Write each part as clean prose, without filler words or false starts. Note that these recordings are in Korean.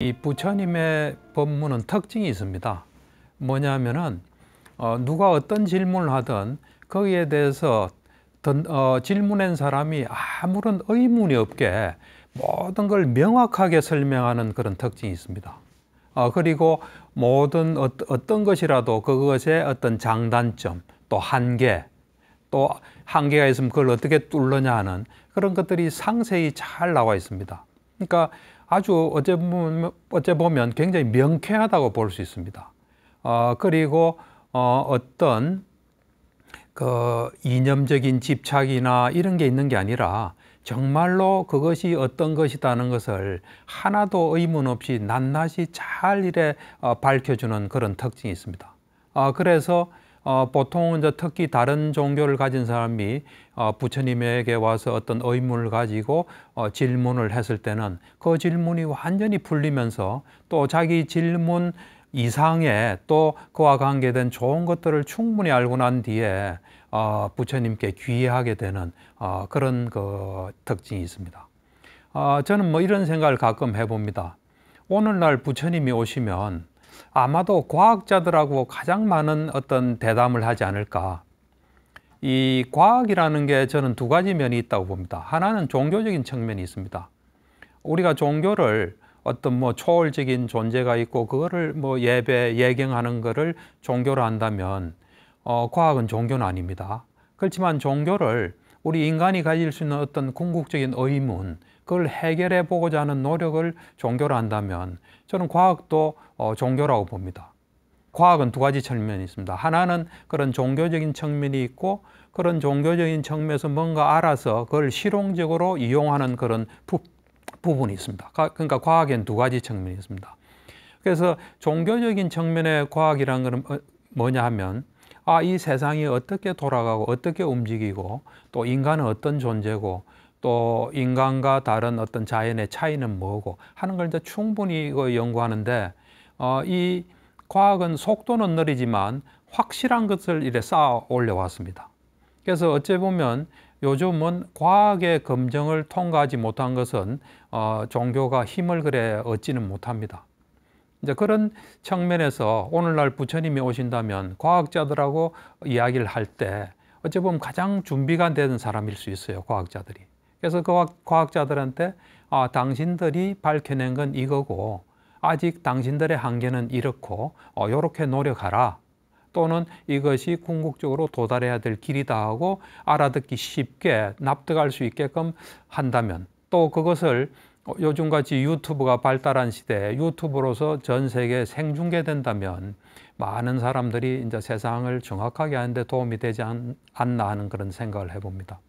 이 부처님의 법문은 특징이 있습니다. 뭐냐면은 누가 어떤 질문을 하든 거기에 대해서 질문한 사람이 아무런 의문이 없게 모든 걸 명확하게 설명하는 그런 특징이 있습니다. 그리고 모든 어떤 것이라도 그것의 어떤 장단점, 또 한계가 있으면 그걸 어떻게 뚫느냐 하는 그런 것들이 상세히 잘 나와 있습니다. 그러니까 아주 어째 보면 굉장히 명쾌하다고 볼 수 있습니다. 그리고 어떤 그 이념적인 집착이나 이런 게 있는 게 아니라 정말로 그것이 어떤 것이다는 것을 하나도 의문 없이 낱낱이 잘 이래 밝혀주는 그런 특징이 있습니다. 그래서 보통은 이제 특히 다른 종교를 가진 사람이 부처님에게 와서 어떤 의문을 가지고 질문을 했을 때는 그 질문이 완전히 풀리면서 또 자기 질문 이상의 또 그와 관계된 좋은 것들을 충분히 알고 난 뒤에 부처님께 귀의하게 되는 그런 그 특징이 있습니다. 저는 뭐 이런 생각을 가끔 해봅니다. 오늘날 부처님이 오시면 아마도 과학자들하고 가장 많은 어떤 대담을 하지 않을까. 이 과학이라는 게 저는 두 가지 면이 있다고 봅니다. 하나는 종교적인 측면이 있습니다. 우리가 종교를 어떤 뭐 초월적인 존재가 있고 그거를 뭐 예경하는 거를 종교로 한다면 과학은 종교는 아닙니다. 그렇지만 종교를 우리 인간이 가질 수 있는 어떤 궁극적인 의문, 그걸 해결해 보고자 하는 노력을 종교로 한다면 저는 과학도 종교라고 봅니다. 과학은 두 가지 측면이 있습니다. 하나는 그런 종교적인 측면이 있고 그런 종교적인 측면에서 뭔가 알아서 그걸 실용적으로 이용하는 그런 부분이 있습니다. 그러니까 과학에는 두 가지 측면이 있습니다. 그래서 종교적인 측면의 과학이라는 것은 뭐냐 하면 이 세상이 어떻게 돌아가고 어떻게 움직이고 또 인간은 어떤 존재고 또 인간과 다른 어떤 자연의 차이는 뭐고 하는 걸 이제 충분히 연구하는데 이 과학은 속도는 느리지만 확실한 것을 이래 쌓아 올려왔습니다. 그래서 어찌 보면 요즘은 과학의 검증을 통과하지 못한 것은 종교가 힘을 그래 얻지는 못합니다. 이제 그런 측면에서 오늘날 부처님이 오신다면 과학자들하고 이야기를 할 때 어찌 보면 가장 준비가 되는 사람일 수 있어요, 과학자들이. 그래서 그 과학자들한테 당신들이 밝혀낸 건 이거고 아직 당신들의 한계는 이렇고 이렇게 노력하라. 또는 이것이 궁극적으로 도달해야 될 길이다 하고 알아듣기 쉽게 납득할 수 있게끔 한다면 또 그것을 요즘같이 유튜브가 발달한 시대에 유튜브로서 전 세계에 생중계된다면 많은 사람들이 이제 세상을 정확하게 하는데 도움이 되지 않나 하는 그런 생각을 해봅니다.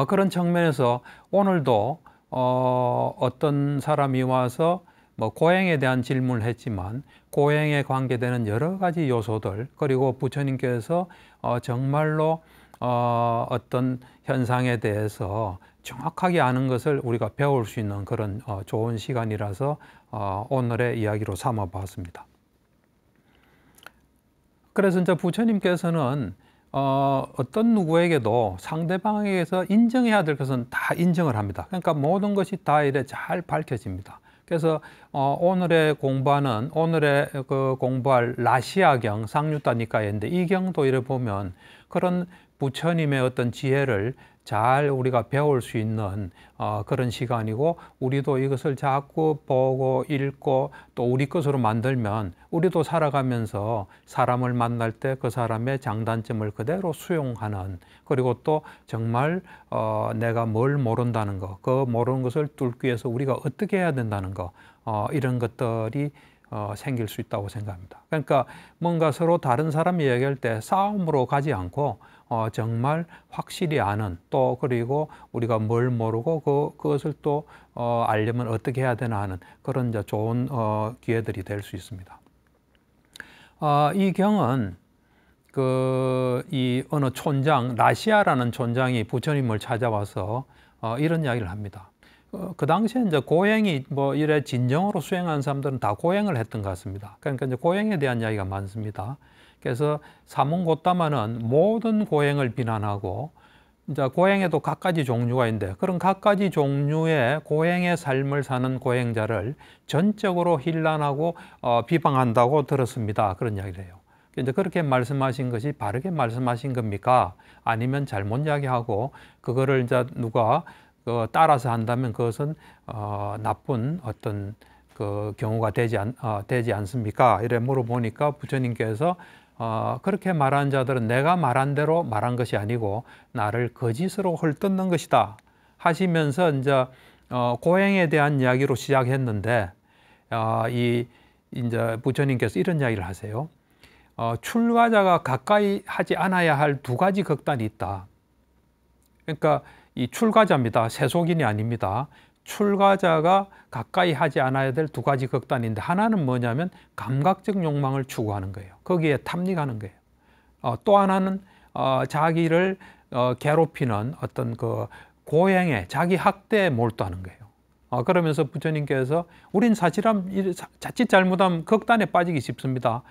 그런 측면에서 오늘도 어떤 사람이 와서 뭐 고행에 대한 질문을 했지만 고행에 관계되는 여러 가지 요소들 그리고 부처님께서 정말로 어떤 현상에 대해서 정확하게 아는 것을 우리가 배울 수 있는 그런 좋은 시간이라서 오늘의 이야기로 삼아 봤습니다. 그래서 이제 부처님께서는 어떤 누구에게도 상대방에게서 인정해야 될 것은 다 인정을 합니다. 그러니까 모든 것이 다 이래 잘 밝혀집니다. 그래서 오늘의 그 공부할 라시아경 상류타 니까이인데 이 경도 이래 보면 그런 부처님의 어떤 지혜를 잘 우리가 배울 수 있는 그런 시간이고 우리도 이것을 자꾸 보고 읽고 또 우리 것으로 만들면 우리도 살아가면서 사람을 만날 때 그 사람의 장단점을 그대로 수용하는 그리고 또 정말 내가 뭘 모른다는 거, 그 모르는 것을 뚫기 위해서 우리가 어떻게 해야 된다는 거 이런 것들이 생길 수 있다고 생각합니다. 그러니까 뭔가 서로 다른 사람이 얘기할 때 싸움으로 가지 않고 정말 확실히 아는 또 그리고 우리가 뭘 모르고 그것을 또 알려면 어떻게 해야 되나 하는 그런 이제 좋은 기회들이 될 수 있습니다. 이 경은 이 어느 촌장 라시아라는 촌장이 부처님을 찾아와서 이런 이야기를 합니다. 그 당시에 이제 고행이 뭐 이래 진정으로 수행하는 사람들은 다 고행을 했던 것 같습니다. 그러니까 이제 고행에 대한 이야기가 많습니다. 그래서 사문고타마는 모든 고행을 비난하고 이제 고행에도 각가지 종류가 있는데 그런 각가지 종류의 고행의 삶을 사는 고행자를 전적으로 힐난하고 비방한다고 들었습니다. 그런 이야기를 해요. 이제 그렇게 말씀하신 것이 바르게 말씀하신 겁니까? 아니면 잘못 이야기하고 그거를 이제 누가 따라서 한다면 그것은 나쁜 어떤 그 경우가 되지 않습니까? 이래 물어보니까 부처님께서 그렇게 말하는 자들은 내가 말한 대로 말한 것이 아니고 나를 거짓으로 헐뜯는 것이다 하시면서 이제 고행에 대한 이야기로 시작했는데 이제 부처님께서 이런 이야기를 하세요. 출가자가 가까이 하지 않아야 할 두 가지 극단이 있다. 그러니까 이 출가자입니다. 세속인이 아닙니다. 출가자가 가까이 하지 않아야 될 두 가지 극단인데 하나는 뭐냐면 감각적 욕망을 추구하는 거예요. 거기에 탐닉하는 거예요. 또 하나는 자기를 괴롭히는 어떤 그 고행에 자기 학대에 몰두하는 거예요. 그러면서 부처님께서 우린 사실은 자칫 잘못하면 극단에 빠지기 쉽습니다.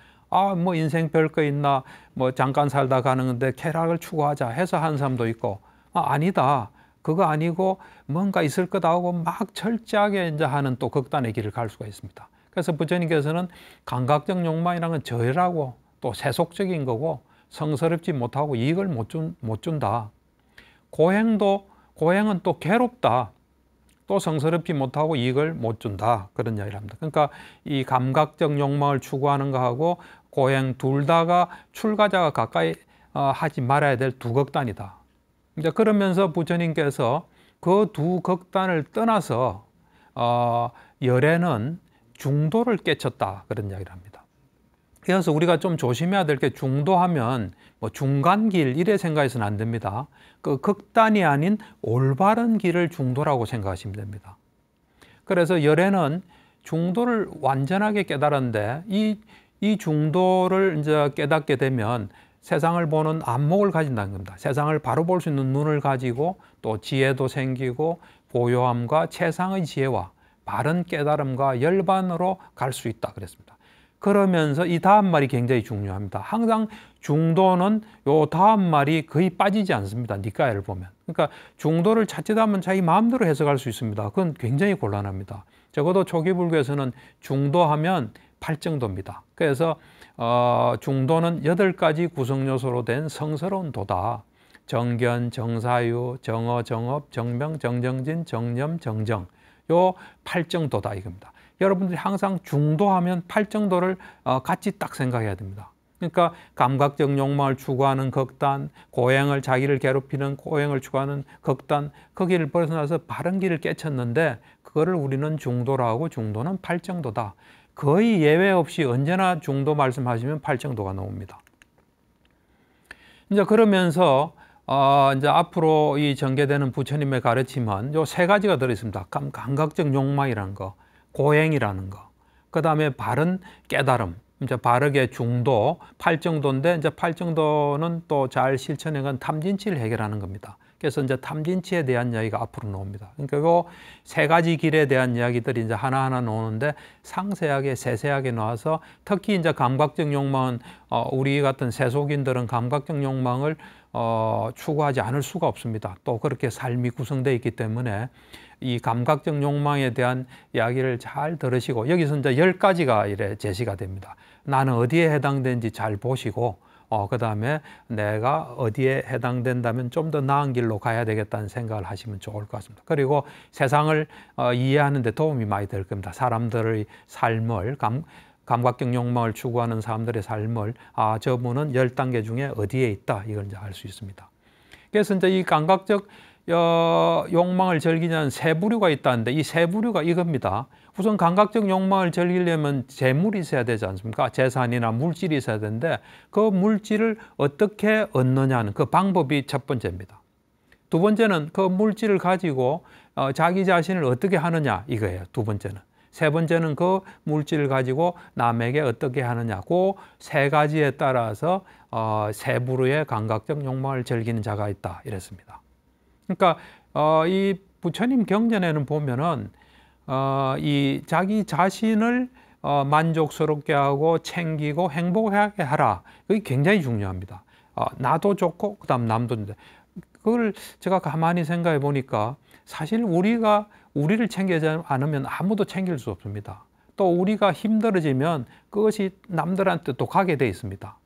뭐 인생 별거 있나, 뭐 잠깐 살다 가는 건데 쾌락을 추구하자 해서 하는 사람도 있고, 아니다. 그거 아니고 뭔가 있을 거다 하고 막 철저하게 이제 하는 또 극단의 길을 갈 수가 있습니다. 그래서 부처님께서는 감각적 욕망이라는 건 저열하고 또 세속적인 거고 성스럽지 못하고 이익을 못 준다. 고행은 또 괴롭다. 또 성스럽지 못하고 이익을 못 준다. 그런 이야기를 합니다. 그러니까 이 감각적 욕망을 추구하는 거하고 고행 둘 다가 출가자가 가까이 하지 말아야 될 두 극단이다. 이제 그러면서 부처님께서 그 두 극단을 떠나서 열애는 중도를 깨쳤다. 그런 이야기를 합니다. 그래서 우리가 좀 조심해야 될 게 중도하면 뭐 중간길 이래 생각해서는 안 됩니다. 그 극단이 아닌 올바른 길을 중도라고 생각하시면 됩니다. 그래서 열애는 중도를 완전하게 깨달았는데 이 중도를 이제 깨닫게 되면 세상을 보는 안목을 가진다는 겁니다. 세상을 바로 볼 수 있는 눈을 가지고 또 지혜도 생기고 고요함과 최상의 지혜와 바른 깨달음과 열반으로 갈 수 있다 그랬습니다. 그러면서 이 다음 말이 굉장히 중요합니다. 항상 중도는 요 다음 말이 거의 빠지지 않습니다. 니까야를 보면. 그러니까 중도를 자칫하면 자기 마음대로 해석할 수 있습니다. 그건 굉장히 곤란합니다. 적어도 초기 불교에서는 중도하면 팔정도입니다. 그래서 중도는 8가지 구성 요소로 된 성스러운 도다. 정견, 정사유, 정어, 정업, 정명, 정정진, 정념, 정정. 요 8정도다 이겁니다. 여러분들이 항상 중도하면 8정도를 같이 딱 생각해야 됩니다. 그러니까 감각적 욕망을 추구하는 극단, 고행을 자기를 괴롭히는 고행을 추구하는 극단, 그 길을 벗어나서 바른 길을 깨쳤는데 그거를 우리는 중도라 하고 중도는 8정도다. 거의 예외 없이 언제나 중도 말씀하시면 8정도가 나옵니다. 이제 그러면서 이제 앞으로 이 전개되는 부처님의 가르침은 요 3가지가 들어 있습니다. 감각적 욕망이라는 거, 고행이라는 거, 그 다음에 바른 깨달음, 이제 바르게 중도 8정도인데 이제 8정도는 또 잘 실천해 간 탐진치를 해결하는 겁니다. 그래서 이제 탐진치에 대한 이야기가 앞으로 나옵니다. 그러니까 그 3가지 길에 대한 이야기들이 이제 하나하나 나오는데 상세하게 세세하게 나와서 특히 이제 감각적 욕망은 우리 같은 세속인들은 감각적 욕망을 추구하지 않을 수가 없습니다. 또 그렇게 삶이 구성되어 있기 때문에 이 감각적 욕망에 대한 이야기를 잘 들으시고 여기서 이제 10가지가 이래 제시가 됩니다. 나는 어디에 해당되는지 잘 보시고 그 다음에 내가 어디에 해당된다면 좀 더 나은 길로 가야 되겠다는 생각을 하시면 좋을 것 같습니다. 그리고 세상을 이해하는 데 도움이 많이 될 겁니다. 사람들의 삶을 감각적 욕망을 추구하는 사람들의 삶을 저분은 10단계 중에 어디에 있다 이걸 이제 알 수 있습니다. 그래서 이제 이 감각적 욕망을 즐기는 3부류가 있다는데 이 3부류가 이겁니다. 우선 감각적 욕망을 즐기려면 재물이 있어야 되지 않습니까? 재산이나 물질이 있어야 되는데 그 물질을 어떻게 얻느냐는 그 방법이 첫 번째입니다. 두 번째는 그 물질을 가지고 자기 자신을 어떻게 하느냐 이거예요. 두 번째는. 세 번째는 그 물질을 가지고 남에게 어떻게 하느냐. 그 3가지에 따라서 3부류의 감각적 욕망을 즐기는 자가 있다 이랬습니다. 그러니까 이 부처님 경전에는 보면은 이 자기 자신을 만족스럽게 하고 챙기고 행복하게 하라. 그게 굉장히 중요합니다. 나도 좋고 그다음 남도 좋고 그걸 제가 가만히 생각해 보니까 사실 우리가 우리를 챙기지 않으면 아무도 챙길 수 없습니다. 또 우리가 힘들어지면 그것이 남들한테 또 가게 돼 있습니다.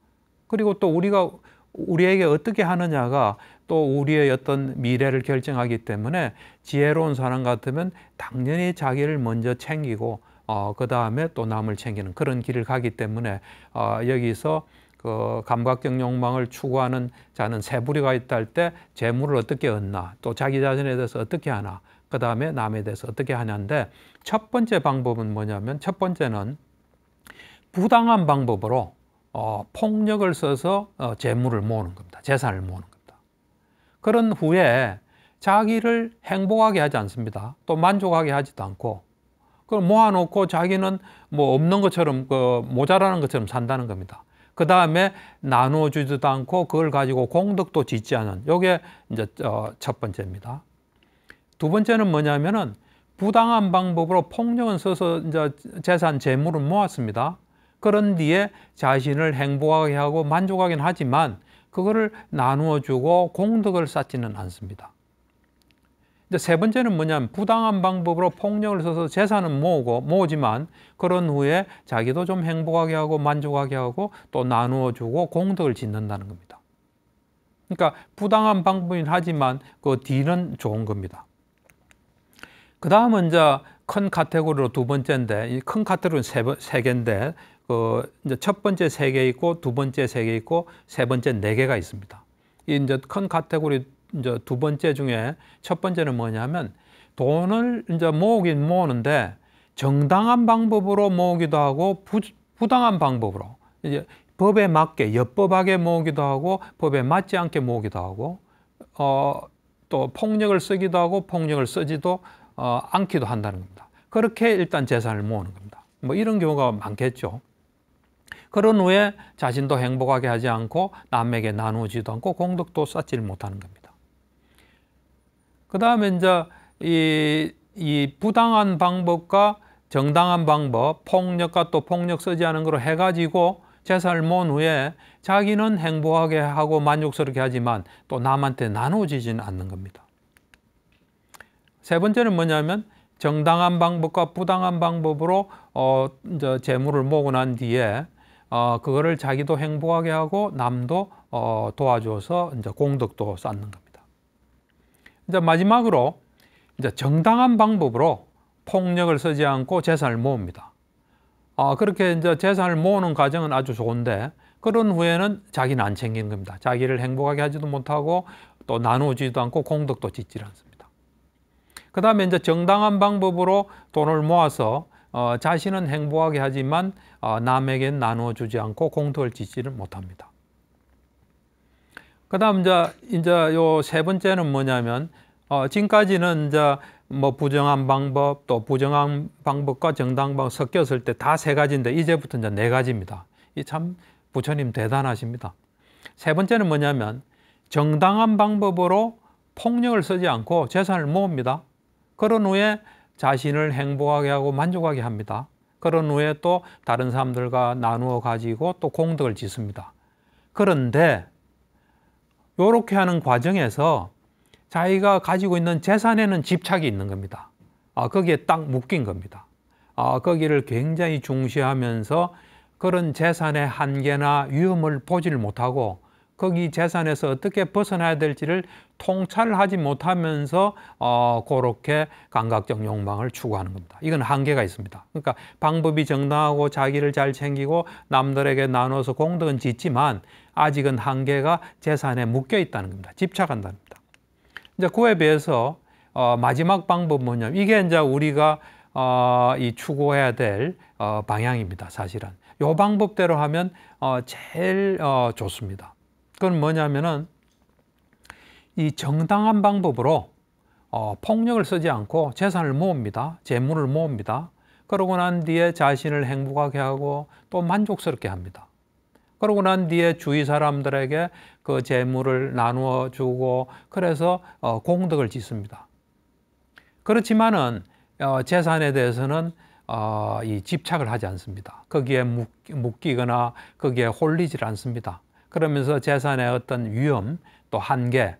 그리고 또 우리가 우리에게 어떻게 하느냐가 또 우리의 어떤 미래를 결정하기 때문에 지혜로운 사람 같으면 당연히 자기를 먼저 챙기고 그 다음에 또 남을 챙기는 그런 길을 가기 때문에 여기서 그 감각적 욕망을 추구하는 자는 세 부류가 있다 할 때 재물을 어떻게 얻나, 또 자기 자신에 대해서 어떻게 하나, 그 다음에 남에 대해서 어떻게 하냐인데, 첫 번째 방법은 뭐냐면, 첫 번째는 부당한 방법으로 폭력을 써서 재물을 모으는 겁니다. 재산을 모으는 겁니다. 그런 후에 자기를 행복하게 하지 않습니다. 또 만족하게 하지도 않고, 그걸 모아놓고 자기는 뭐 없는 것처럼, 모자라는 것처럼 산다는 겁니다. 그 다음에 나누어주지도 않고 그걸 가지고 공덕도 짓지 않은, 이게 이제 첫 번째입니다. 두 번째는 뭐냐면은 부당한 방법으로 폭력을 써서 이제 재산, 재물을 모았습니다. 그런 뒤에 자신을 행복하게 하고 만족하긴 하지만 그거를 나누어주고 공덕을 쌓지는 않습니다. 이제 세 번째는 뭐냐면 부당한 방법으로 폭력을 써서 재산은 모으지만 그런 후에 자기도 좀 행복하게 하고 만족하게 하고 또 나누어주고 공덕을 짓는다는 겁니다. 그러니까 부당한 방법이긴 하지만 그 뒤는 좋은 겁니다. 그 다음은 이제 큰 카테고리로 두 번째인데, 이 큰 카테고리는 세 개인데, 이제 첫 번째 세 개 있고, 두 번째 세 개 있고, 세 번째 네 개가 있습니다. 이 이제 큰 카테고리 이제 두 번째 중에 첫 번째는 뭐냐면 돈을 이제 모으긴 모으는데 정당한 방법으로 모으기도 하고 부당한 방법으로 이제 법에 맞게 엿법하게 모으기도 하고 법에 맞지 않게 모으기도 하고 또 폭력을 쓰기도 하고 폭력을 쓰지도 않기도 한다는 겁니다. 그렇게 일단 재산을 모으는 겁니다. 뭐 이런 경우가 많겠죠. 그런 후에 자신도 행복하게 하지 않고 남에게 나누지도 않고 공덕도 쌓지를 못하는 겁니다. 그 다음에 이제 이 부당한 방법과 정당한 방법, 폭력과 또 폭력 쓰지 않은 거로 해가지고 재산을 모은 후에 자기는 행복하게 하고 만족스럽게 하지만 또 남한테 나누어지지는 않는 겁니다. 세 번째는 뭐냐면 정당한 방법과 부당한 방법으로 이제 재물을 모으고 난 뒤에 그거를 자기도 행복하게 하고 남도 도와줘서 이제 공덕도 쌓는 겁니다. 이제 마지막으로 이제 정당한 방법으로 폭력을 쓰지 않고 재산을 모읍니다. 그렇게 이제 재산을 모으는 과정은 아주 좋은데 그런 후에는 자기는 안 챙기는 겁니다. 자기를 행복하게 하지도 못하고 또 나누지도 않고 공덕도 짓지 않습니다. 그 다음에 이제 정당한 방법으로 돈을 모아서 자신은 행복하게 하지만 남에게는 나누어주지 않고 공덕을 짓지를 못합니다. 그 다음 이제 요 세 번째는 뭐냐면 지금까지는 이제 뭐 부정한 방법 또 부정한 방법과 정당한 방법 섞였을 때 다 세 가지인데 이제부터 이제 네 가지입니다. 이 참 부처님 대단하십니다. 세 번째는 뭐냐면 정당한 방법으로 폭력을 쓰지 않고 재산을 모읍니다. 그런 후에 자신을 행복하게 하고 만족하게 합니다. 그런 후에 또 다른 사람들과 나누어 가지고 또 공덕을 짓습니다. 그런데 이렇게 하는 과정에서 자기가 가지고 있는 재산에는 집착이 있는 겁니다. 거기에 딱 묶인 겁니다. 거기를 굉장히 중시하면서 그런 재산의 한계나 위험을 보지를 못하고 거기 재산에서 어떻게 벗어나야 될지를 통찰하지 못하면서 그렇게 감각적 욕망을 추구하는 겁니다. 이건 한계가 있습니다. 그러니까 방법이 정당하고 자기를 잘 챙기고 남들에게 나눠서 공덕은 짓지만 아직은 한계가 재산에 묶여 있다는 겁니다. 집착한다는 겁니다. 이제 그에 비해서 마지막 방법은 뭐냐면 이게 이제 우리가 이 추구해야 될 방향입니다. 사실은 이 방법대로 하면 제일 좋습니다. 그건 뭐냐면은 이 정당한 방법으로 폭력을 쓰지 않고 재산을 모읍니다. 재물을 모읍니다. 그러고 난 뒤에 자신을 행복하게 하고 또 만족스럽게 합니다. 그러고 난 뒤에 주위 사람들에게 그 재물을 나누어 주고 그래서 공덕을 짓습니다. 그렇지만은 재산에 대해서는 이 집착을 하지 않습니다. 거기에 묶이거나 거기에 홀리질 않습니다. 그러면서 재산의 어떤 위험 또 한계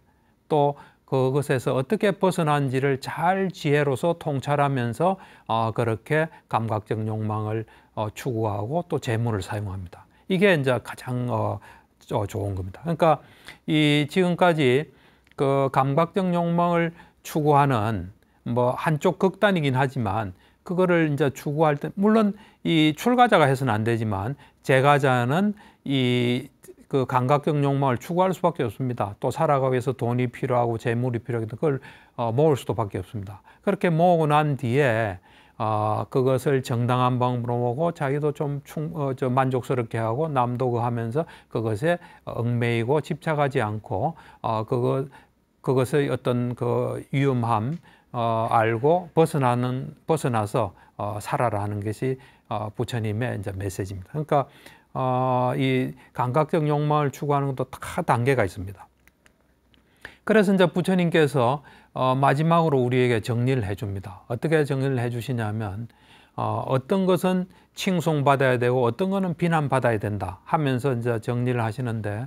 또 그것에서 어떻게 벗어난지를 잘 지혜로서 통찰하면서 그렇게 감각적 욕망을 추구하고 또 재물을 사용합니다. 이게 이제 가장 좋은 겁니다. 그러니까 이 지금까지 그 감각적 욕망을 추구하는 뭐 한쪽 극단이긴 하지만 그거를 이제 추구할 때 물론 이 출가자가 해서는 안 되지만 재가자는 이 그 감각적 욕망을 추구할 수밖에 없습니다. 또 살아가기 위해서 돈이 필요하고 재물이 필요하기 때문에 그걸 모을 수밖에 없습니다. 그렇게 모으고 난 뒤에 그것을 정당한 방법으로 모으고 자기도 좀 만족스럽게 하고 남도 그 하면서 그것에 얽매이고 집착하지 않고 그것의 어떤 그 위험함 알고 벗어나서 살아라 하는 것이 부처님의 이제 메시지입니다. 그러니까 이 감각적 욕망을 추구하는 것도 다 단계가 있습니다. 그래서 이제 부처님께서 마지막으로 우리에게 정리를 해줍니다. 어떻게 정리를 해주시냐면 어떤 것은 칭송받아야 되고 어떤 것은 비난받아야 된다 하면서 이제 정리를 하시는데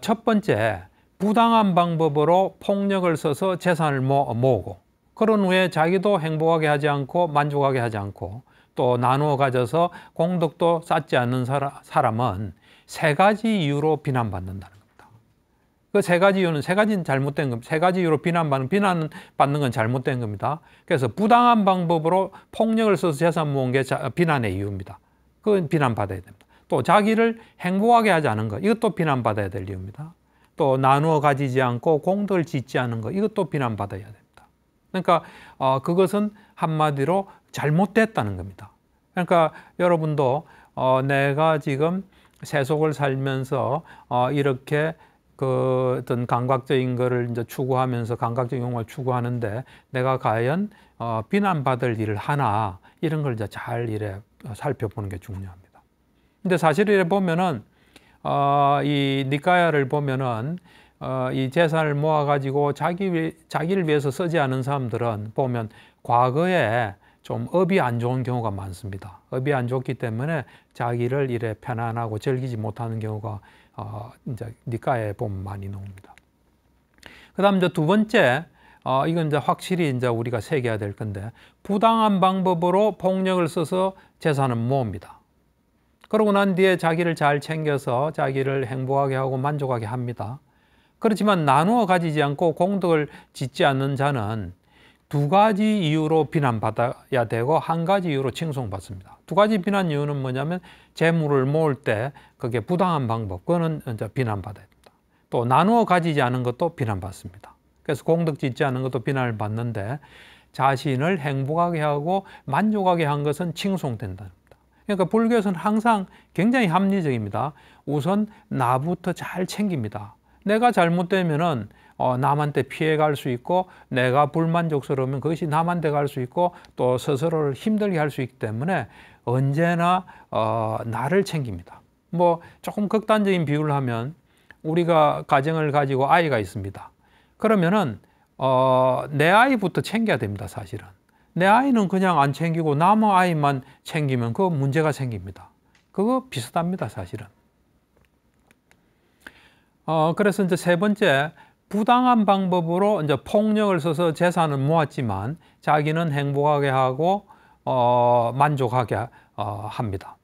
첫 번째 부당한 방법으로 폭력을 써서 재산을 모으고 그런 후에 자기도 행복하게 하지 않고 만족하게 하지 않고 또 나누어 가져서 공덕도 쌓지 않는 사람은 세 가지 이유로 비난받는다는 겁니다. 그 세 가지 이유는 세 가지는 잘못된 겁니다. 세 가지 이유로 비난받는 건 잘못된 겁니다. 그래서 부당한 방법으로 폭력을 써서 재산 모은 게 비난의 이유입니다. 그건 비난받아야 됩니다. 또 자기를 행복하게 하지 않은 것, 이것도 비난받아야 될 이유입니다. 또 나누어 가지지 않고 공덕을 짓지 않은 것, 이것도 비난받아야 됩니다. 그러니까 그것은 한마디로 잘못됐다는 겁니다. 그러니까 여러분도 내가 지금 세속을 살면서 이렇게 그 어떤 감각적인 거를 이제 추구하면서 감각적 욕망을 추구하는데 내가 과연 비난받을 일을 하나 이런 걸 이제 잘 이래 살펴보는 게 중요합니다. 근데 사실 이래 보면은 이 니카야를 보면은 이 재산을 모아가지고 자기를 위해서 쓰지 않은 사람들은 보면 과거에 좀 업이 안 좋은 경우가 많습니다. 업이 안 좋기 때문에 자기를 이래 편안하고 즐기지 못하는 경우가 이제 니카야에 보면 많이 나옵니다. 그다음 이제 두 번째, 이건 이제 확실히 이제 우리가 새겨야 될 건데 부당한 방법으로 폭력을 써서 재산을 모읍니다. 그러고 난 뒤에 자기를 잘 챙겨서 자기를 행복하게 하고 만족하게 합니다. 그렇지만 나누어 가지지 않고 공덕을 짓지 않는 자는 두 가지 이유로 비난받아야 되고 한 가지 이유로 칭송받습니다. 두 가지 비난 이유는 뭐냐면 재물을 모을 때 그게 부당한 방법, 그거는 이제 비난받아야 됩니다. 또 나누어 가지지 않은 것도 비난받습니다. 그래서 공덕 짓지 않은 것도 비난을 받는데 자신을 행복하게 하고 만족하게 한 것은 칭송된다는 겁니다. 그러니까 불교에서는 항상 굉장히 합리적입니다. 우선 나부터 잘 챙깁니다. 내가 잘못되면은 남한테 피해갈 수 있고 내가 불만족스러우면 그것이 남한테 갈 수 있고 또 스스로를 힘들게 할 수 있기 때문에 언제나 나를 챙깁니다. 뭐 조금 극단적인 비유를 하면 우리가 가정을 가지고 아이가 있습니다. 그러면은 내 아이부터 챙겨야 됩니다. 사실은 내 아이는 그냥 안 챙기고 남의 아이만 챙기면 그 문제가 생깁니다. 그거 비슷합니다. 사실은. 그래서 이제 세 번째, 부당한 방법으로 이제 폭력을 써서 재산을 모았지만 자기는 행복하게 하고 만족하게 합니다.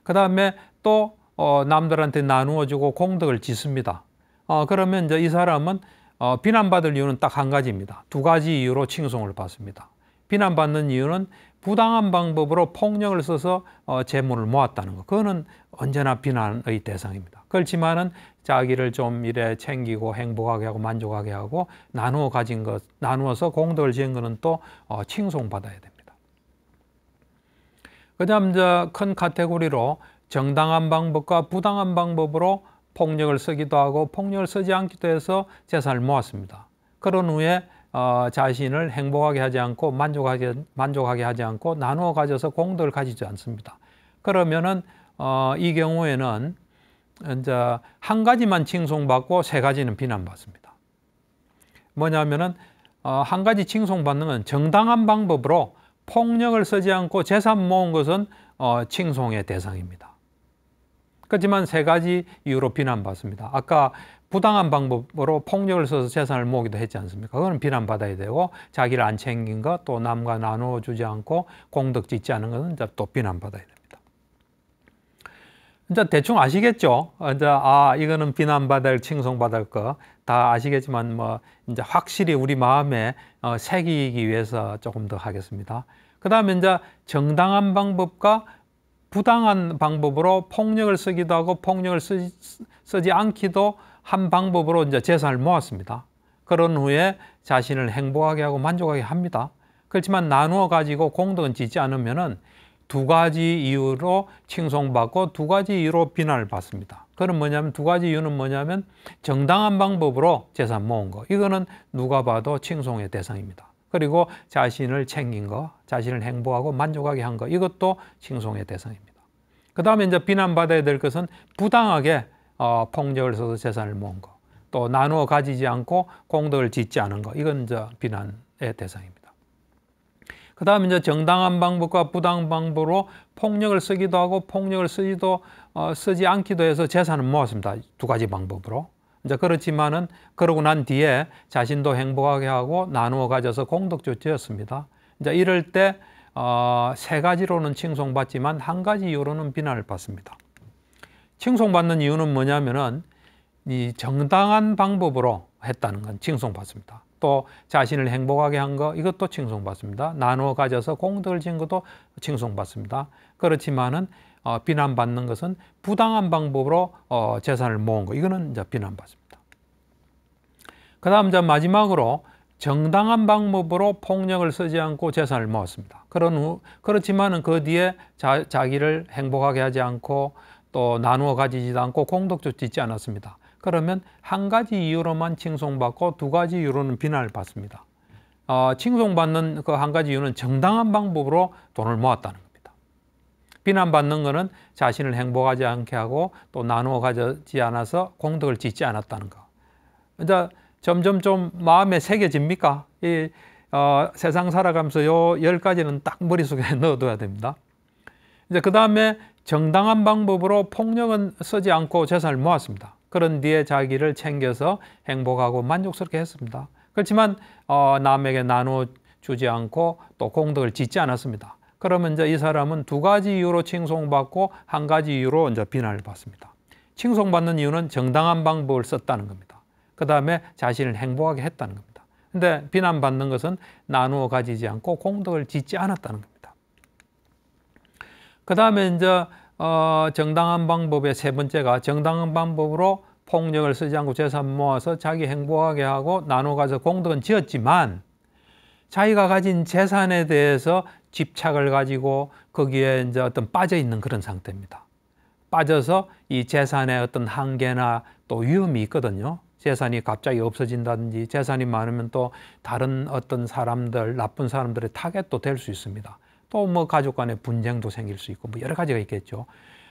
그 다음에 또 남들한테 나누어 주고 공덕을 짓습니다. 그러면 이제 이 사람은 비난받을 이유는 딱 한 가지입니다. 두 가지 이유로 칭송을 받습니다. 비난받는 이유는 부당한 방법으로 폭력을 써서 재물을 모았다는 것. 그거는 언제나 비난의 대상입니다. 그렇지만은 자기를 좀 이래 챙기고 행복하게 하고 만족하게 하고 나누어 가진 것, 나누어서 공덕을 지은 것은 또 칭송받아야 됩니다. 그 다음 이제 큰 카테고리로 정당한 방법과 부당한 방법으로 폭력을 쓰기도 하고 폭력을 쓰지 않기도 해서 재산을 모았습니다. 그런 후에 자신을 행복하게 하지 않고 만족하게 하지 않고 나누어 가져서 공덕을 가지지 않습니다. 그러면은 이 경우에는 이제 한 가지만 칭송받고 세 가지는 비난받습니다. 뭐냐면은 한 가지 칭송받는 건 정당한 방법으로 폭력을 쓰지 않고 재산 모은 것은 칭송의 대상입니다. 그렇지만 세 가지 이유로 비난받습니다. 아까 부당한 방법으로 폭력을 써서 재산을 모으기도 했지 않습니까? 그거는 비난받아야 되고, 자기를 안 챙긴 것, 또 남과 나누어 주지 않고 공덕 짓지 않은 것은 이제 또 비난받아야 됩니다. 이제 대충 아시겠죠? 이제 이거는 비난받을, 칭송받을 거 다 아시겠지만 이제 확실히 우리 마음에 새기기 위해서 조금 더 하겠습니다. 그 다음에 이제 정당한 방법과 부당한 방법으로 폭력을 쓰기도 하고 폭력을 쓰지 않기도 한 방법으로 이제 재산을 모았습니다. 그런 후에 자신을 행복하게 하고 만족하게 합니다. 그렇지만 나누어 가지고 공덕은 짓지 않으면은 두 가지 이유로 칭송받고 두 가지 이유로 비난을 받습니다. 그건 뭐냐면, 두 가지 이유는 뭐냐면 정당한 방법으로 재산 모은 거, 이거는 누가 봐도 칭송의 대상입니다. 그리고 자신을 챙긴 거, 자신을 행복하고 만족하게 한 거, 이것도 칭송의 대상입니다. 그 다음에 이제 비난받아야 될 것은 부당하게 폭력을 써서 재산을 모은 거, 또 나누어 가지지 않고 공덕을 짓지 않은 거, 이건 이제 비난의 대상입니다. 그 다음에 이제 정당한 방법과 부당한 방법으로 폭력을 쓰기도 하고 폭력을 쓰지 않기도 해서 재산을 모았습니다. 두 가지 방법으로. 이제 그렇지만은 그러고 난 뒤에 자신도 행복하게 하고 나누어 가져서 공덕도 지었습니다. 이제 이럴 때 세 가지로는 칭송받지만 한 가지 이유로는 비난을 받습니다. 칭송받는 이유는 뭐냐면은 이 정당한 방법으로 했다는 건 칭송받습니다. 또 자신을 행복하게 한 거, 이것도 칭송받습니다. 나누어 가져서 공덕을 지은 것도 칭송받습니다. 그렇지만은 비난받는 것은 부당한 방법으로 재산을 모은 거, 이거는 이제 비난받습니다. 그 다음 이제 마지막으로 정당한 방법으로 폭력을 쓰지 않고 재산을 모았습니다. 그렇지만은 그 뒤에 자기를 행복하게 하지 않고 또 나누어 가지지도 않고 공덕도 짓지 않았습니다. 그러면 한 가지 이유로만 칭송받고 두 가지 이유로는 비난을 받습니다. 칭송받는 그 한 가지 이유는 정당한 방법으로 돈을 모았다는 겁니다. 비난받는 것은 자신을 행복하지 않게 하고 또 나누어 가지지 않아서 공덕을 짓지 않았다는 거. 이제 점점 좀 마음에 새겨집니까? 세상 살아가면서 요 10가지는 딱 머릿속에 넣어둬야 됩니다. 이제 그 다음에 정당한 방법으로 폭력은 쓰지 않고 재산을 모았습니다. 그런 뒤에 자기를 챙겨서 행복하고 만족스럽게 했습니다. 그렇지만 남에게 나누어 주지 않고 또 공덕을 짓지 않았습니다. 그러면 이제 이 사람은 두 가지 이유로 칭송받고 한 가지 이유로 이제 비난을 받습니다. 칭송받는 이유는 정당한 방법을 썼다는 겁니다. 그 다음에 자신을 행복하게 했다는 겁니다. 근데 비난받는 것은 나누어 가지지 않고 공덕을 짓지 않았다는 겁니다. 그 다음에 이제 정당한 방법의 세 번째가, 정당한 방법으로 폭력을 쓰지 않고 재산 모아서 자기 행복하게 하고 나누어 가서 공덕은 지었지만 자기가 가진 재산에 대해서 집착을 가지고 거기에 이제 어떤 빠져 있는 그런 상태입니다. 빠져서 이 재산의 어떤 한계나 또 위험이 있거든요. 재산이 갑자기 없어진다든지 재산이 많으면 또 다른 어떤 사람들, 나쁜 사람들의 타겟도 될 수 있습니다. 또 뭐 가족 간의 분쟁도 생길 수 있고 뭐 여러 가지가 있겠죠.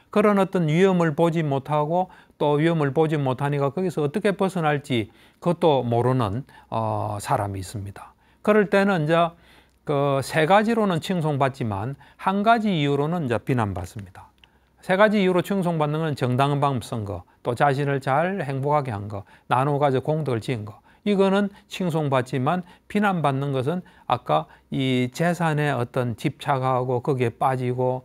그런 어떤 위험을 보지 못하고 또 위험을 보지 못하니까 거기서 어떻게 벗어날지 그것도 모르는 사람이 있습니다. 그럴 때는 이제 그 세 가지로는 칭송받지만 한 가지 이유로는 이제 비난받습니다. 세 가지 이유로 칭송받는 건 정당한 방법 쓴 거, 또 자신을 잘 행복하게 한 거, 나누어 가지고 공덕을 지은 거, 이거는 칭송받지만 비난받는 것은 아까 이 재산에 어떤 집착하고 거기에 빠지고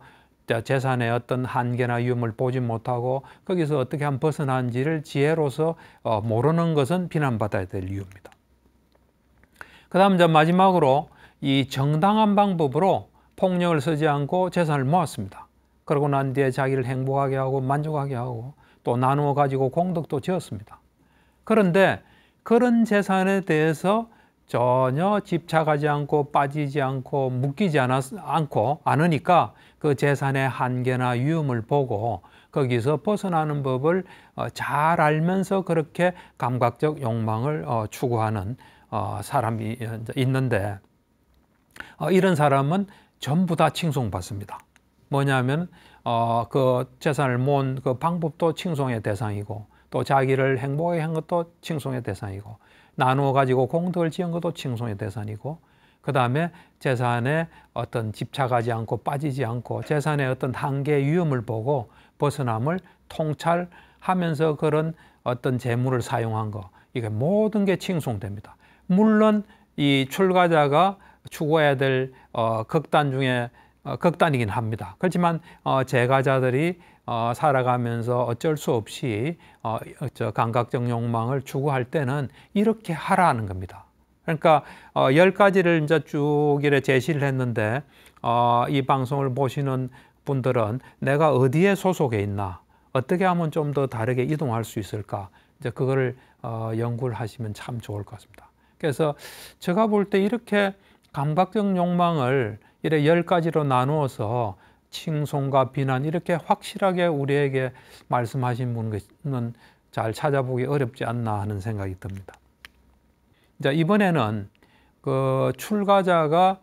재산의 어떤 한계나 위험을 보지 못하고 거기서 어떻게 하면 벗어나는지를 지혜로서 모르는 것은 비난받아야 될 이유입니다. 그 다음 이제 마지막으로 이 정당한 방법으로 폭력을 쓰지 않고 재산을 모았습니다. 그러고 난 뒤에 자기를 행복하게 하고 만족하게 하고 또 나누어 가지고 공덕도 지었습니다. 그런데 그런 재산에 대해서 전혀 집착하지 않고 빠지지 않고 묶이지 않으니까 그 재산의 한계나 위험을 보고 거기서 벗어나는 법을 잘 알면서 그렇게 감각적 욕망을 추구하는 사람이 있는데 이런 사람은 전부 다 칭송받습니다. 뭐냐면 그 재산을 모은 그 방법도 칭송의 대상이고 또 자기를 행복하게 한 것도 칭송의 대상이고 나누어 가지고 공덕을 지은 것도 칭송의 대상이고 그 다음에 재산에 어떤 집착하지 않고 빠지지 않고 재산의 어떤 한계 위험을 보고 벗어남을 통찰하면서 그런 어떤 재물을 사용한 거, 이게 모든 게 칭송됩니다. 물론 이 출가자가 추구해야 될 극단 중에 극단이긴 합니다. 그렇지만 재가자들이 살아가면서 어쩔 수 없이 감각적 욕망을 추구할 때는 이렇게 하라는 겁니다. 그러니까 10가지를 이제 쭉 이렇게 제시를 했는데 이 방송을 보시는 분들은 내가 어디에 소속해 있나, 어떻게 하면 좀 더 다르게 이동할 수 있을까, 이제 그거를 연구를 하시면 참 좋을 것 같습니다. 그래서 제가 볼 때 이렇게 감각적 욕망을 이렇게 10가지로 나누어서 칭송과 비난 이렇게 확실하게 우리에게 말씀하신 분은 잘 찾아보기 어렵지 않나 하는 생각이 듭니다. 자, 이번에는 그 출가자가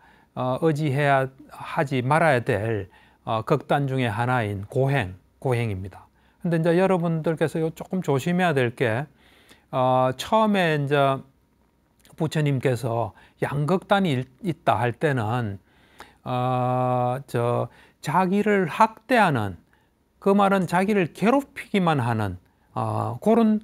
의지해야 하지 말아야 될 극단 중에 하나인 고행입니다. 근데 이제 여러분들께서 조금 조심해야 될 게 처음에 이제 부처님께서 양극단이 있다 할 때는 자기를 학대하는, 그 말은 자기를 괴롭히기만 하는 그런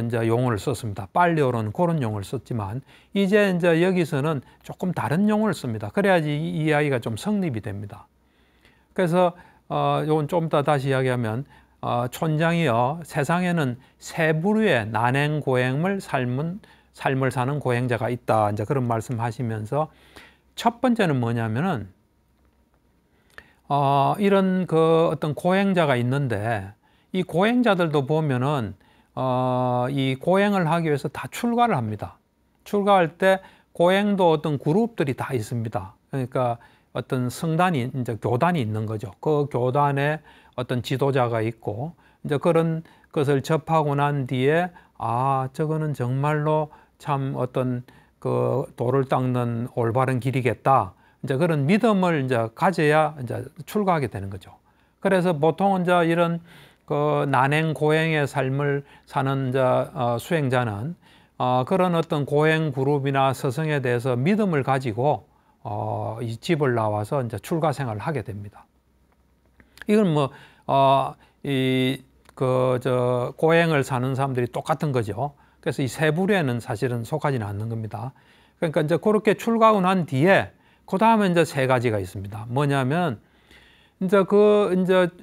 이제 용어를 썼습니다. 빨리 오른 그런 용어를 썼지만 이제 여기서는 조금 다른 용어를 씁니다. 그래야지 이 이야기가 좀 성립이 됩니다. 그래서 이건 좀 더 다시 이야기하면 촌장이요, 세상에는 세 부류의 난행 고행을 삶을 사는 고행자가 있다, 이제 그런 말씀하시면서 첫 번째는 뭐냐면은 이런 어떤 고행자가 있는데 이 고행자들도 보면은 이 고행을 하기 위해서 다 출가를 합니다. 출가할 때 고행도 어떤 그룹들이 다 있습니다. 그러니까 어떤 성단이, 이제 교단이 있는 거죠. 그 교단에 어떤 지도자가 있고, 이제 그런 것을 접하고 난 뒤에 저거는 정말로 참 어떤 그 도를 닦는 올바른 길이겠다, 이제 그런 믿음을 이제 가져야 이제 출가하게 되는 거죠. 그래서 보통 이제 이런 그 난행 고행의 삶을 사는 수행자는 그런 어떤 고행 그룹이나 서성에 대해서 믿음을 가지고 이 집을 나와서 이제 출가 생활을 하게 됩니다. 이건 고행을 사는 사람들이 똑같은 거죠. 그래서 이 세 부류에는 사실은 속하지는 않는 겁니다. 그러니까 이제 그렇게 출가하고 난 뒤에 그 다음에 이제 세 가지가 있습니다. 뭐냐면 이제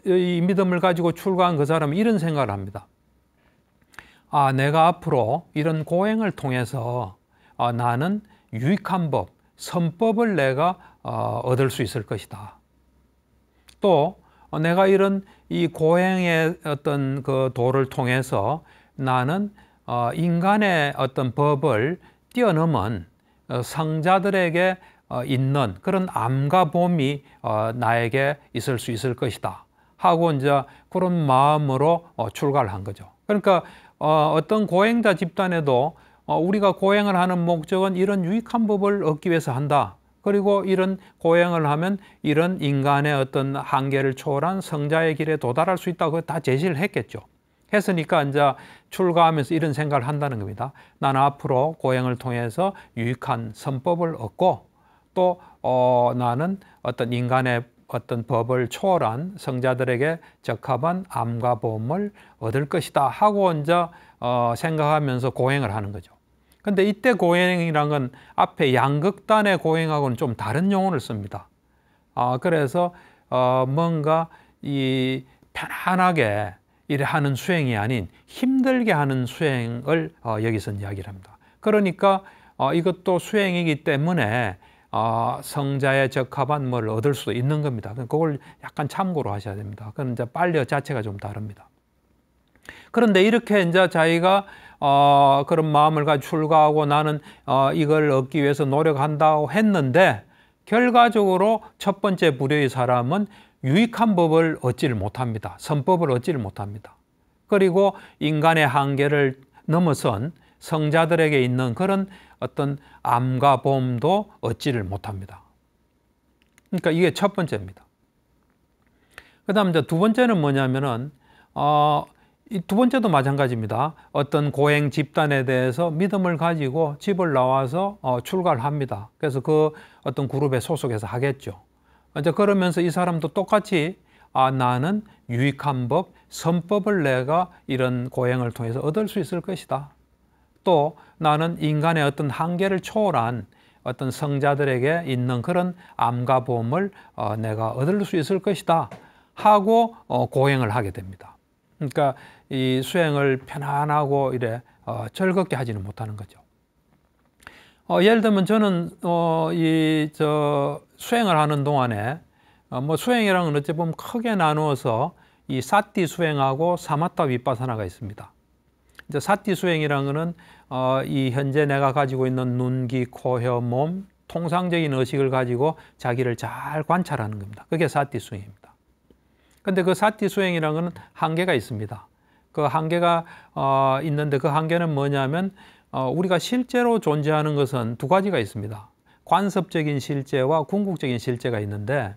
이 믿음을 가지고 출가한 그 사람은 이런 생각을 합니다. 내가 앞으로 이런 고행을 통해서 나는 유익한 법, 선법을 내가 얻을 수 있을 것이다. 또 내가 이런 이 고행의 어떤 그 도를 통해서 나는 인간의 어떤 법을 뛰어넘은 성자들에게 있는 그런 암과 봄이 나에게 있을 수 있을 것이다 하고 이제 그런 마음으로 출가를 한 거죠. 그러니까 어떤 고행자 집단에도 우리가 고행을 하는 목적은 이런 유익한 법을 얻기 위해서 한다. 그리고 이런 고행을 하면 이런 인간의 어떤 한계를 초월한 성자의 길에 도달할 수 있다고 다 제시를 했겠죠. 했으니까 이제 출가하면서 이런 생각을 한다는 겁니다. 나는 앞으로 고행을 통해서 유익한 선법을 얻고 또 나는 어떤 인간의 어떤 법을 초월한 성자들에게 적합한 암과 보험을 얻을 것이다 하고 이제 생각하면서 고행을 하는 거죠. 근데 이때 고행이란 건 앞에 양극단의 고행하고는 좀 다른 용어를 씁니다. 그래서 뭔가 이 편안하게 이래 하는 수행이 아닌 힘들게 하는 수행을 여기서 이야기를 합니다. 그러니까 이것도 수행이기 때문에 성자에 적합한 뭘 얻을 수도 있는 겁니다. 그걸 약간 참고로 하셔야 됩니다. 그건 이제 빨려 자체가 좀 다릅니다. 그런데 이렇게 이제 자기가 그런 마음을 가지고 출가하고 나는 이걸 얻기 위해서 노력한다고 했는데 결과적으로 첫 번째 부류의 사람은 유익한 법을 얻지를 못합니다. 선법을 얻지를 못합니다. 그리고 인간의 한계를 넘어선 성자들에게 있는 그런 어떤 암과 봄도 얻지를 못합니다. 그러니까 이게 첫 번째입니다. 그 다음 이제 두 번째는 뭐냐면은 이 두 번째도 마찬가지입니다. 어떤 고행 집단에 대해서 믿음을 가지고 집을 나와서 출가를 합니다. 그래서 그 어떤 그룹에 소속해서 하겠죠. 이제 그러면서 이 사람도 똑같이 나는 유익한 법, 선법을 내가 이런 고행을 통해서 얻을 수 있을 것이다. 또 나는 인간의 어떤 한계를 초월한 어떤 성자들에게 있는 그런 암과 보험을 내가 얻을 수 있을 것이다 하고 고행을 하게 됩니다. 그러니까 이 수행을 편안하고 이래 즐겁게 하지는 못하는 거죠. 예를 들면 저는 수행을 하는 동안에 수행이라는 건 어찌 보면 크게 나누어서 이 사티 수행하고 사마타 위파사나가 있습니다. 이제 사티 수행이라는 것은 이 현재 내가 가지고 있는 눈, 귀, 코, 혀, 몸 통상적인 의식을 가지고 자기를 잘 관찰하는 겁니다. 그게 사티 수행입니다. 근데 그 사티 수행이라는 것은 한계가 있습니다. 그 한계가 있는데 그 한계는 뭐냐면 우리가 실제로 존재하는 것은 두 가지가 있습니다. 관습적인 실제와 궁극적인 실제가 있는데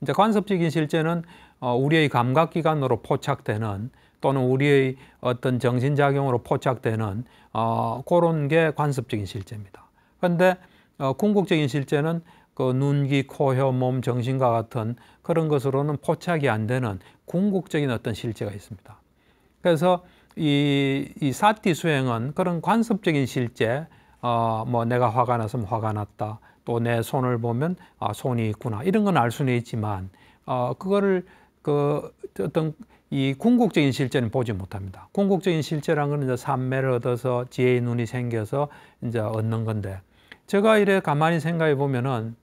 이제 관습적인 실제는 우리의 감각기관으로 포착되는 또는 우리의 어떤 정신작용으로 포착되는 그런 게 관습적인 실제입니다. 그런데 궁극적인 실제는 그 눈, 귀, 코, 혀, 몸, 정신과 같은 그런 것으로는 포착이 안 되는 궁극적인 어떤 실제가 있습니다. 그래서 이 사티 수행은 그런 관습적인 실제, 내가 화가 났으면 화가 났다. 또 내 손을 보면 손이 있구나. 이런 건 알 수는 있지만 그거를 어떤 이 궁극적인 실제는 보지 못합니다. 궁극적인 실제라는 것은 이제 삼매를 얻어서 지혜의 눈이 생겨서 이제 얻는 건데 제가 이래 가만히 생각해 보면은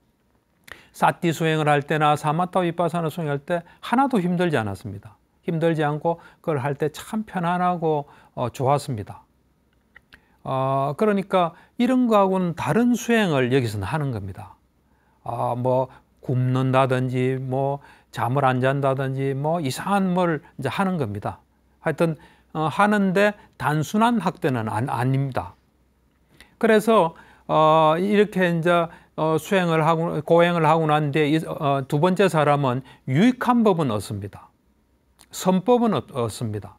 사티 수행을 할 때나 사마타 위파사나 수행할 때 하나도 힘들지 않았습니다. 힘들지 않고 그걸 할 때 참 편안하고 좋았습니다. 그러니까 이런 거하고는 다른 수행을 여기서는 하는 겁니다. 굶는다든지 잠을 안 잔다든지 이상한 뭘 이제 하는 겁니다. 하여튼 하는데 단순한 학대는 아닙니다. 그래서 이렇게 이제 수행을 하고 고행을 하고 난 뒤에 두 번째 사람은 유익한 법은 얻습니다. 선법은 얻습니다.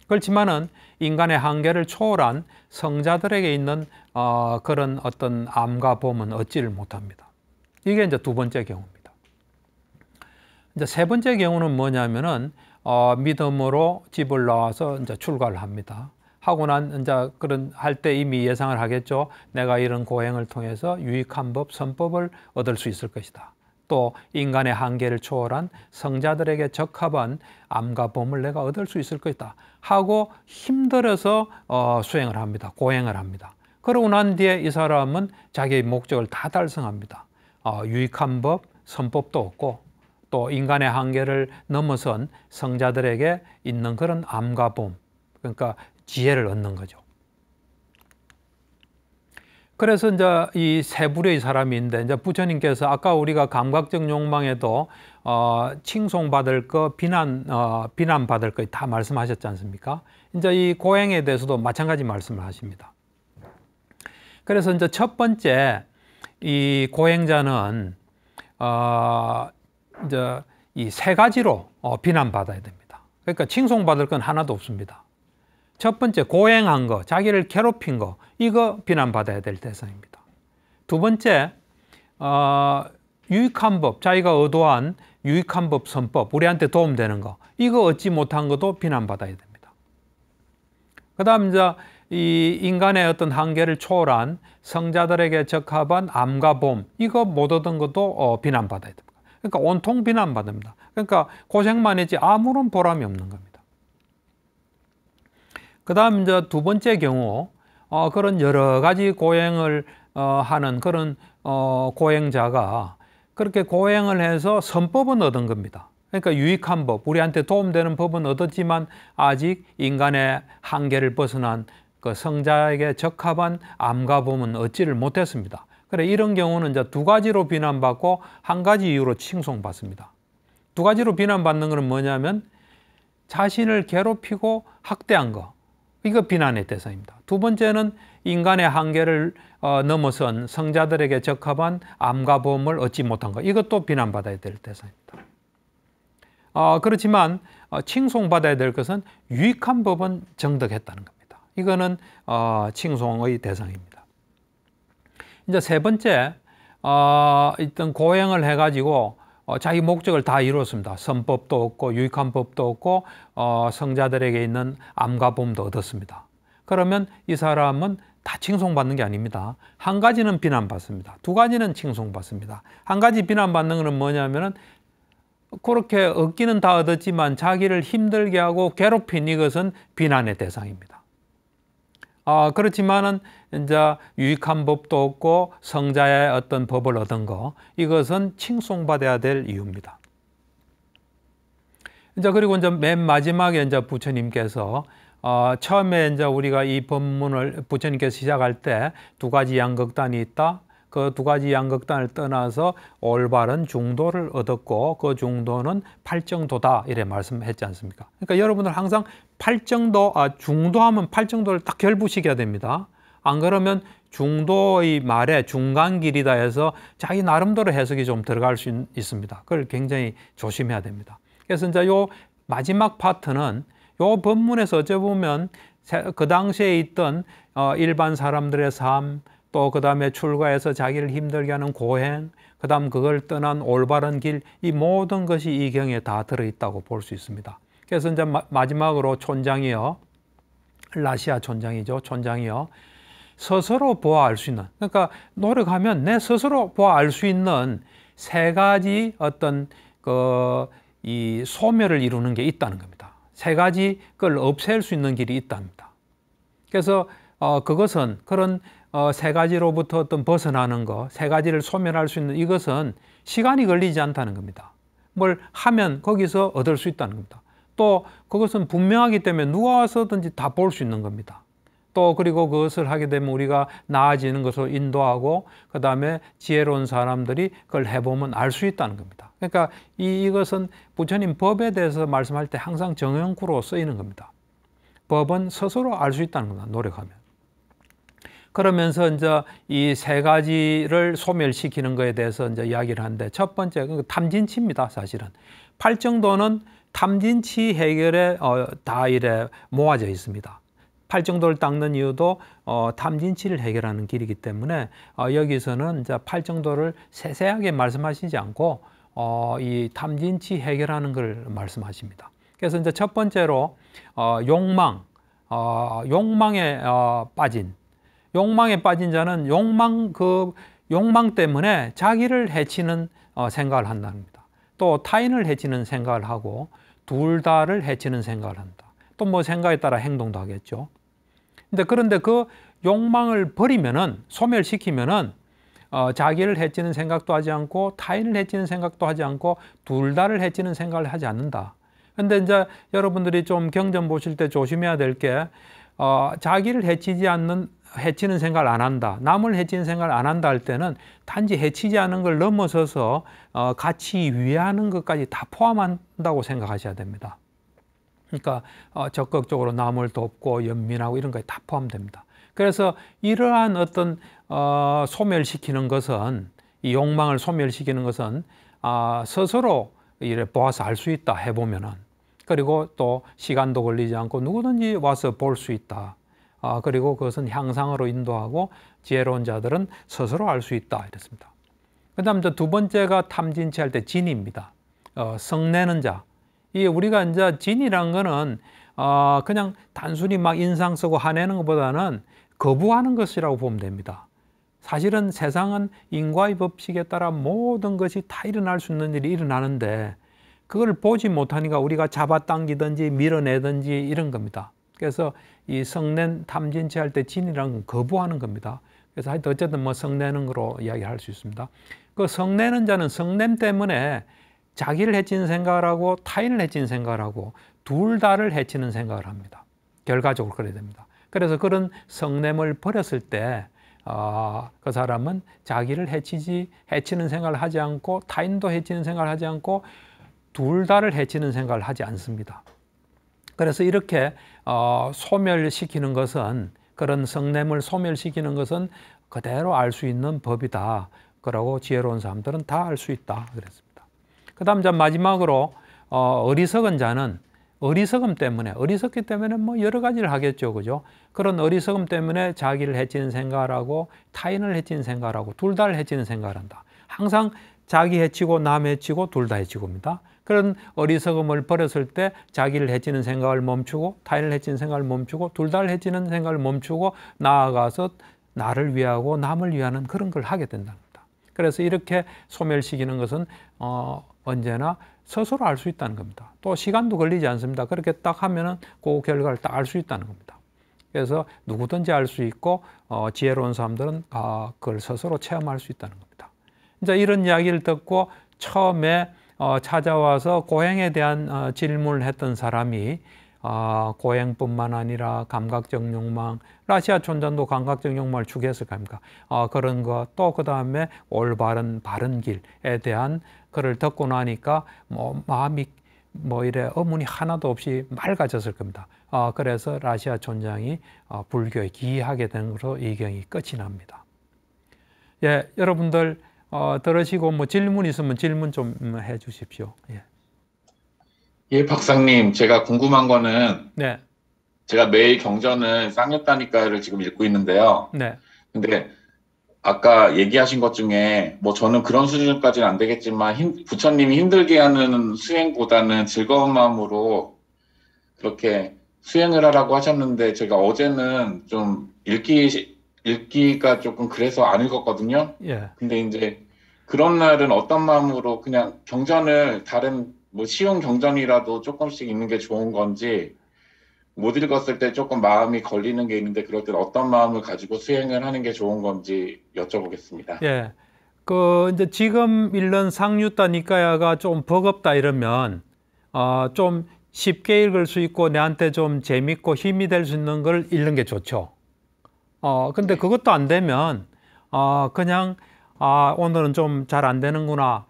그렇지만은 인간의 한계를 초월한 성자들에게 있는 그런 어떤 암과 보험은 얻지를 못합니다. 이게 이제 두 번째 경우입니다. 이제 세 번째 경우는 뭐냐면은 믿음으로 집을 나와서 이제 출가를 합니다. 하고 난 이제 그런 할 때 이미 예상을 하겠죠. 내가 이런 고행을 통해서 유익한 법, 선법을 얻을 수 있을 것이다. 또 인간의 한계를 초월한 성자들에게 적합한 암과 보험을 내가 얻을 수 있을 것이다. 하고 힘들어서 수행을 합니다. 고행을 합니다. 그러고 난 뒤에 이 사람은 자기의 목적을 다 달성합니다. 유익한 법, 선법도 얻고 또 인간의 한계를 넘어선 성자들에게 있는 그런 암과 보험, 그러니까 지혜를 얻는 거죠. 그래서 이제 이 세 부류의 사람인데 이제 부처님께서 아까 우리가 감각적 욕망에도 칭송받을 거, 비난받을 거 다 말씀하셨지 않습니까? 이제 이 고행에 대해서도 마찬가지 말씀을 하십니다. 그래서 이제 첫 번째 이 고행자는 이제 이 세 가지로 비난받아야 됩니다. 그러니까 칭송받을 건 하나도 없습니다. 첫 번째 고행한 거, 자기를 괴롭힌 거, 이거 비난받아야 될 대상입니다. 두 번째 유익한 법, 자기가 의도한 유익한 법, 선법, 우리한테 도움되는 거, 이거 얻지 못한 것도 비난받아야 됩니다. 그 다음 이제 이 인간의 어떤 한계를 초월한 성자들에게 적합한 암과 보험, 이거 못 얻은 것도 비난받아야 됩니다. 그러니까 온통 비난받습니다. 그러니까 고생만 했지 아무런 보람이 없는 겁니다. 그 다음 이제 두 번째 경우 그런 여러 가지 고행을 하는 그런 고행자가 그렇게 고행을 해서 선법은 얻은 겁니다. 그러니까 유익한 법, 우리한테 도움되는 법은 얻었지만 아직 인간의 한계를 벗어난 그 성자에게 적합한 암과 보험은 얻지를 못했습니다. 그래 이런 경우는 이제 두 가지로 비난받고 한 가지 이유로 칭송받습니다. 두 가지로 비난받는 것은 뭐냐면 자신을 괴롭히고 학대한 거, 이거 비난의 대상입니다. 두 번째는 인간의 한계를 넘어선 성자들에게 적합한 암과 보험을 얻지 못한 것, 이것도 비난받아야 될 대상입니다. 그렇지만 칭송받아야 될 것은 유익한 법은 정득했다는 겁니다. 이거는 칭송의 대상입니다. 이제 세 번째, 어떤 고행을 해가지고 자기 목적을 다 이루었습니다. 선법도 얻고 유익한 법도 얻고 성자들에게 있는 암과범도 얻었습니다. 그러면 이 사람은 다 칭송받는 게 아닙니다. 한 가지는 비난받습니다. 두 가지는 칭송받습니다. 한 가지 비난받는 것은 뭐냐면은 그렇게 얻기는 다 얻었지만 자기를 힘들게 하고 괴롭힌 이것은 비난의 대상입니다. 그렇지만은 이제 유익한 법도 얻고 성자의 어떤 법을 얻은 거, 이것은 칭송받아야 될 이유입니다. 이제 그리고 이제 맨 마지막에 이제 부처님께서 처음에 이제 우리가 이 법문을 부처님께서 시작할 때 두 가지 양극단이 있다. 그 두 가지 양극단을 떠나서 올바른 중도를 얻었고 그 중도는 팔정도다 이래 말씀했지 않습니까? 그러니까 여러분들 항상 팔정도, 중도하면 팔정도를 딱 결부시켜야 됩니다. 안 그러면 중도의 말에 중간길이다 해서 자기 나름대로 해석이 좀 들어갈 수 있습니다. 그걸 굉장히 조심해야 됩니다. 그래서 이제 요 마지막 파트는 요 법문에서 어째 보면 그 당시에 있던 일반 사람들의 삶, 또 그 다음에 출가해서 자기를 힘들게 하는 고행, 그 다음 그걸 떠난 올바른 길, 이 모든 것이 이 경에 다 들어있다고 볼 수 있습니다. 그래서 이제 마지막으로 촌장이요, 라시아 촌장이죠. 촌장이요, 스스로 보아 알 수 있는, 그러니까 노력하면 내 스스로 보아 알 수 있는 세 가지 어떤 이 소멸을 이루는 게 있다는 겁니다. 세 가지 걸 없앨 수 있는 길이 있답니다. 그래서 그것은 그런 세 가지로부터 어떤 벗어나는 거, 세 가지를 소멸할 수 있는 이것은 시간이 걸리지 않다는 겁니다. 뭘 하면 거기서 얻을 수 있다는 겁니다. 또 그것은 분명하기 때문에 누가 와서든지 다 볼 수 있는 겁니다. 또 그리고 그것을 하게 되면 우리가 나아지는 것을 인도하고 그 다음에 지혜로운 사람들이 그걸 해보면 알 수 있다는 겁니다. 그러니까 이것은 부처님 법에 대해서 말씀할 때 항상 정형구로 쓰이는 겁니다. 법은 스스로 알 수 있다는 겁니다. 노력하면. 그러면서 이제 이 세 가지를 소멸시키는 것에 대해서 이제 이야기를 하는데, 첫 번째 탐진치입니다. 사실은 팔정도는 탐진치 해결에 다 이래 모아져 있습니다. 팔정도를 닦는 이유도 탐진치를 해결하는 길이기 때문에 여기서는 이제 팔정도를 세세하게 말씀하시지 않고 이 탐진치 해결하는 걸 말씀하십니다. 그래서 이제 첫 번째로 욕망에 빠진 자는 욕망 때문에 자기를 해치는 생각을 한답니다. 또 타인을 해치는 생각을 하고 둘 다를 해치는 생각을 한다. 또 뭐 생각에 따라 행동도 하겠죠. 그런데 그 욕망을 버리면은, 소멸시키면은 자기를 해치는 생각도 하지 않고 타인을 해치는 생각도 하지 않고 둘 다를 해치는 생각을 하지 않는다. 근데 이제 여러분들이 좀 경전 보실 때 조심해야 될 게 자기를 해치는 생각을 안 한다, 남을 해치는 생각을 안 한다 할 때는 단지 해치지 않은 걸 넘어서서 같이 위하는 것까지 다 포함한다고 생각하셔야 됩니다. 그러니까 적극적으로 남을 돕고 연민하고 이런 것이 다 포함됩니다. 그래서 이러한 어떤 소멸시키는 것은, 이 욕망을 소멸시키는 것은 스스로 이래 보아서 알 수 있다 해보면은, 그리고 또 시간도 걸리지 않고 누구든지 와서 볼 수 있다. 그리고 그것은 향상으로 인도하고 지혜로운 자들은 스스로 알 수 있다 이랬습니다. 그 다음 두 번째가 탐진치 할 때 진입니다. 성내는 자. 이 우리가 이제 진이란 거는 그냥 단순히 막 인상 쓰고 화내는 것보다는 거부하는 것이라고 보면 됩니다. 사실은 세상은 인과의 법칙에 따라 모든 것이 다 일어날 수 있는 일이 일어나는데 그걸 보지 못하니까 우리가 잡아당기든지 밀어내든지 이런 겁니다. 그래서 이 성낸 탐진치 할 때 진이라는 건 거부하는 겁니다. 그래서 하여튼 어쨌든 뭐 성내는 거로 이야기할 수 있습니다. 그 성내는 자는 성냄 때문에 자기를 해치는 생각을 하고 타인을 해치는 생각을 하고 둘 다를 해치는 생각을 합니다. 결과적으로 그래야 됩니다. 그래서 그런 성냄을 버렸을 때 그 사람은 자기를 해치는 생각을 하지 않고 타인도 해치는 생각을 하지 않고 둘 다를 해치는 생각을 하지 않습니다. 그래서 이렇게 소멸시키는 것은, 그런 성냄을 소멸시키는 것은 그대로 알 수 있는 법이다. 그러고 지혜로운 사람들은 다 알 수 있다. 그랬습니다. 그 다음 마지막으로 어리석은 자는 어리석기 때문에 뭐 여러 가지를 하겠죠. 그죠? 그런 어리석음 때문에 자기를 해치는 생각을 하고 타인을 해치는 생각을 하고 둘 다를 해치는 생각을 한다. 항상 자기 해치고 남 해치고 둘 다 해치고입니다. 그런 어리석음을 버렸을 때 자기를 해치는 생각을 멈추고 타인을 해치는 생각을 멈추고 둘 다를 해치는 생각을 멈추고 나아가서 나를 위하고 남을 위하는 그런 걸 하게 된답니다. 그래서 이렇게 소멸시키는 것은 언제나 스스로 알 수 있다는 겁니다. 또 시간도 걸리지 않습니다. 그렇게 딱 하면은 그 결과를 딱 알 수 있다는 겁니다. 그래서 누구든지 알 수 있고 지혜로운 사람들은 그걸 스스로 체험할 수 있다는 겁니다. 이제 이런 이야기를 듣고 처음에 찾아와서 고행에 대한 질문을 했던 사람이 고행뿐만 아니라 감각적 욕망, 라시아 촌장도 감각적 욕망을 추구했을 겁니까? 그런 것, 또 그 다음에 올바른 바른 길에 대한 글을 듣고 나니까 마음이 이래 의문이 하나도 없이 맑아졌을 겁니다. 그래서 라시아 촌장이 불교에 기이하게 된 것으로 이 경이 끝이 납니다. 예, 여러분들 들으시고 질문 있으면 질문 좀 해 주십시오. 예. 예, 박사님, 제가 궁금한 거는, 네. 제가 매일 경전을 쌍욕다니까를 지금 읽고 있는데요. 네. 근데 아까 얘기하신 것 중에, 저는 그런 수준까지는 안 되겠지만, 부처님이 힘들게 하는 수행보다는 즐거운 마음으로 그렇게 수행을 하라고 하셨는데, 제가 어제는 좀 읽기가 조금 그래서 안 읽었거든요. 예. 근데 이제 그런 날은 어떤 마음으로 그냥 경전을 다른 쉬운 경전이라도 조금씩 읽는 게 좋은 건지, 못 읽었을 때 조금 마음이 걸리는 게 있는데 그럴 때는 어떤 마음을 가지고 수행을 하는 게 좋은 건지 여쭤보겠습니다. 예. 이제 지금 읽는 상유타 니까야가 좀 버겁다 이러면 좀 쉽게 읽을 수 있고 내한테 좀 재밌고 힘이 될 수 있는 걸 읽는 게 좋죠. 근데 네. 그것도 안 되면 그냥 오늘은 좀 잘 안 되는구나.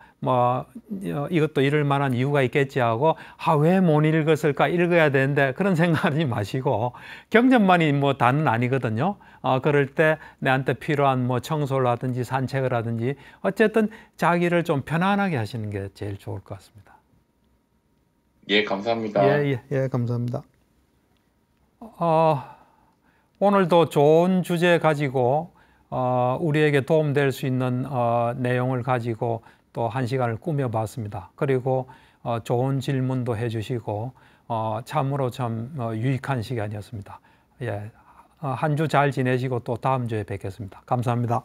이것도 이럴 만한 이유가 있겠지 하고 왜 못 읽었을까, 읽어야 되는데 그런 생각하지 마시고 경전만이 다는 아니거든요. 그럴 때 내한테 필요한 청소를 하든지 산책을 하든지 어쨌든 자기를 좀 편안하게 하시는 게 제일 좋을 것 같습니다. 예, 감사합니다. 예, 감사합니다. 오늘도 좋은 주제 가지고 우리에게 도움될 수 있는 내용을 가지고 또 한 시간을 꾸며봤습니다. 그리고 좋은 질문도 해주시고 참으로 참 유익한 시간이었습니다. 예, 한 주 잘 지내시고 또 다음 주에 뵙겠습니다. 감사합니다.